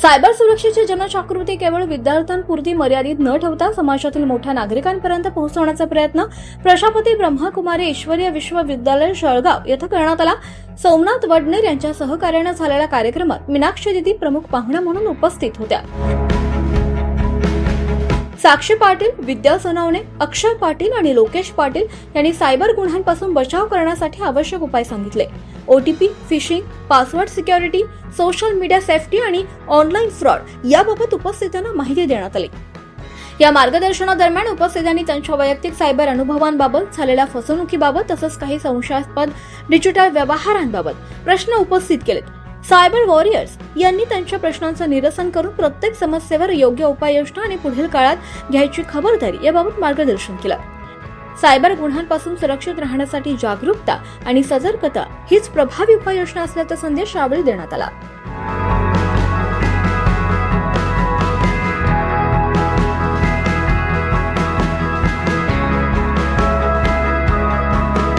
Cyber सुरक्षेची जनजागृती केवळ विद्यार्थ्यांपुरती मर्यादित न ठेवता समाजातील मोठ्या नागरिकांपर्यंत पोहोचवण्याचा प्रयत्न प्रजापती ब्रह्मकुमारी ईश्वरीय विश्वविद्यालय जळगाव येथे करण्यात आला। सोमनाथ वडनेर यांच्या सहकार्याने झालेल्या कार्यक्रमात मीनाक्षी दिदी प्रमुख पाहुण्या म्हणून उपस्थित होत्या। साक्षी पाटील, विद्या सोनवणे, अक्षय पाटील आणि लोकेश पाटील यांनी सायबर गुन्ह्यांपासून बचाव करण्यासाठी आवश्यक उपाय सांगितले। OTP, fishing, password security, social media safety आणि ऑनलाईन फ्रॉड याबाबत उपस्थितांना माहिती देण्यात आली। या मार्गदर्शनादरम्यान उपस्थितांनी त्यांच्या वैयक्तिक सायबर अनुभवांबाबत, झालेल्या फसवणुकीबाबत तसंच काही संशयास्पद डिजिटल व्यवहारांबाबत प्रश्न उपस्थित केलेत। सायबर वॉरियर्स यांनी त्यांच्या प्रश्नांचं निरसन करून प्रत्येक समस्येवर योग्य उपाययोजना आणि पुढील काळात घ्यायची खबरदारी याबाबत मार्गदर्शन केलं। सायबर गुन्ह्यांपासून सुरक्षित राहण्यासाठी जागरूकता आणि सतर्कता हीच प्रभावी उपाययोजना असल्याचा संदेश यावेळी देण्यात आला।